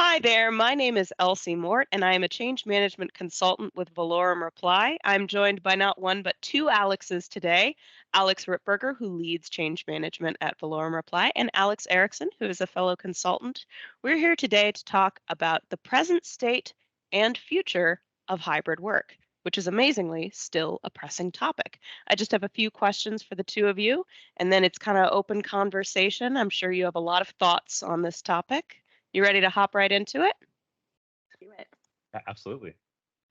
Hi there, my name is Elsie Mort, and I am a change management consultant with Valorum Reply. I'm joined by not one but two Alexes today, Alex Rittberger, who leads change management at Valorum Reply, and Alex Erickson, who is a fellow consultant. We're here today to talk about the present state and future of hybrid work, which is amazingly still a pressing topic. I just have a few questions for the two of you, and then it's kind of open conversation. I'm sure you have a lot of thoughts on this topic. You ready to hop right into it? Do it. Absolutely.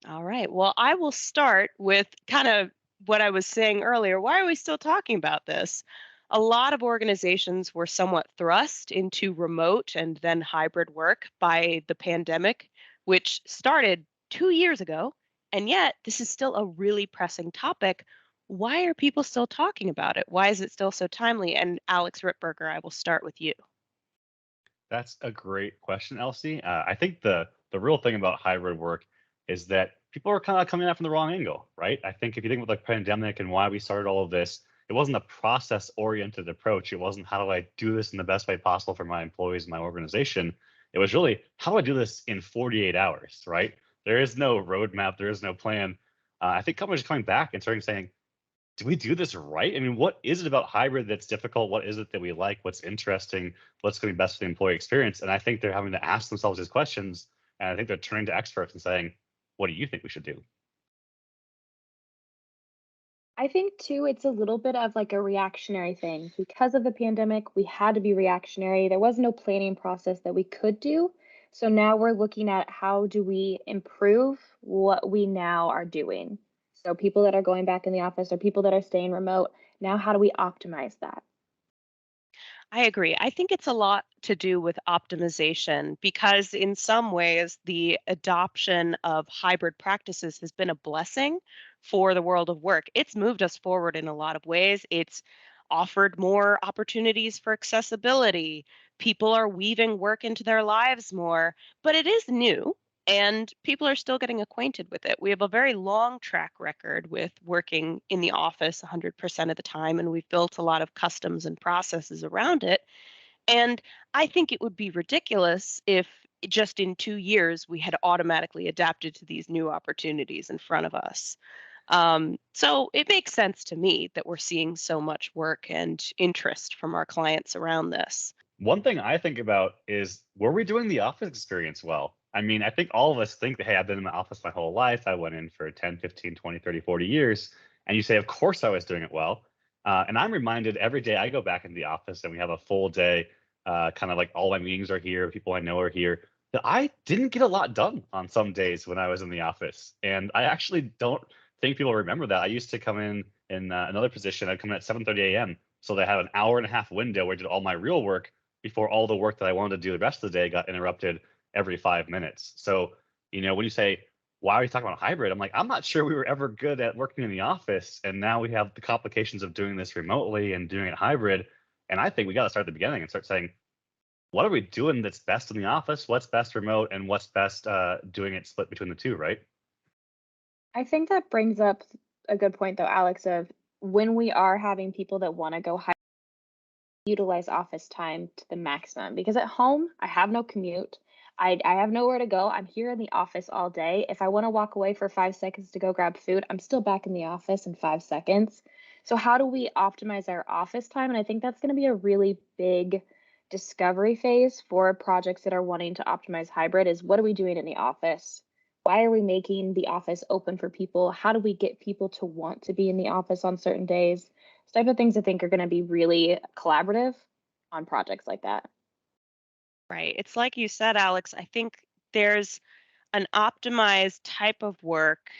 All right. Well, I will start with kind of what I was saying earlier. Why are we still talking about this? A lot of organizations were somewhat thrust into remote and then hybrid work by the pandemic, which started 2 years ago. And yet, this is still a really pressing topic. Why are people still talking about it? Why is it still so timely? And Alex Rittberger, I will start with you. That's a great question, Elsie. I think the real thing about hybrid work is that people are kind of coming at it from the wrong angle, right? I think if you think about the pandemic and why we started all of this, it wasn't a process-oriented approach. It wasn't how do I do this in the best way possible for my employees and my organization. It was really how do I do this in 48 hours, right? There is no roadmap. There is no plan. I think companies are coming back and starting saying, do we do this right? I mean, what is it about hybrid that's difficult? What is it that we like? What's interesting? What's going to be best for the employee experience? And I think they're having to ask themselves these questions. And I think they're turning to experts and saying, what do you think we should do? I think too, it's a little bit of like a reactionary thing. Because of the pandemic, we had to be reactionary. There was no planning process that we could do. So now we're looking at how do we improve what we now are doing. So people that are going back in the office or people that are staying remote, now how do we optimize that? I agree. I think it's a lot to do with optimization because, in some ways, the adoption of hybrid practices has been a blessing for the world of work. It's moved us forward in a lot of ways. It's offered more opportunities for accessibility. People are weaving work into their lives more, but it is new. And people are still getting acquainted with it. We have a very long track record with working in the office 100% of the time, and we've built a lot of customs and processes around it. And I think it would be ridiculous if just in 2 years we had automatically adapted to these new opportunities in front of us. So it makes sense to me that we're seeing so much work and interest from our clients around this. One thing I think about is, were we doing the office experience well? I mean, I think all of us think that, hey, I've been in the office my whole life. I went in for 10, 15, 20, 30, 40 years. And you say, of course I was doing it well. And I'm reminded every day I go back into the office and we have a full day, kind of like all my meetings are here, people I know are here, that I didn't get a lot done on some days when I was in the office. And I actually don't think people remember that. I used to come in another position. I'd come in at 7:30 a.m. So they had an hour and a half window where I did all my real work before all the work that I wanted to do the rest of the day got interrupted every 5 minutes. So, when you say, why are you talking about hybrid? I'm like, I'm not sure we were ever good at working in the office. And now we have the complications of doing this remotely and doing it hybrid. And I think we got to start at the beginning and start saying, what are we doing that's best in the office? What's best remote? And what's best doing it split between the two, right? I think that brings up a good point though, Alex, of when we are having people that want to go utilize office time to the maximum because at home I have no commute. I have nowhere to go. I'm here in the office all day. If I want to walk away for 5 seconds to go grab food, I'm still back in the office in 5 seconds. So how do we optimize our office time? And I think that's going to be a really big discovery phase for projects that are wanting to optimize hybrid is what are we doing in the office? Why are we making the office open for people? How do we get people to want to be in the office on certain days? Type of things I think are going to be really collaborative on projects like that. Right. It's like you said, Alex, I think there's an optimized type of work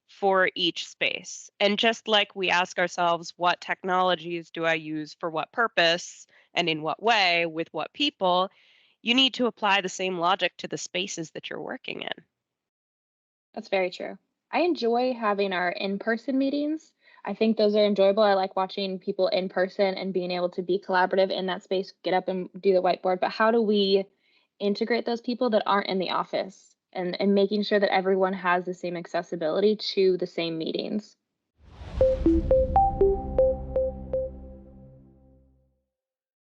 for each space. And just like we ask ourselves, what technologies do I use for what purpose and in what way with what people, you need to apply the same logic to the spaces that you're working in. That's very true. I enjoy having our in-person meetings. I think those are enjoyable. I like watching people in person and being able to be collaborative in that space, get up and do the whiteboard. But how do we integrate those people that aren't in the office and making sure that everyone has the same accessibility to the same meetings?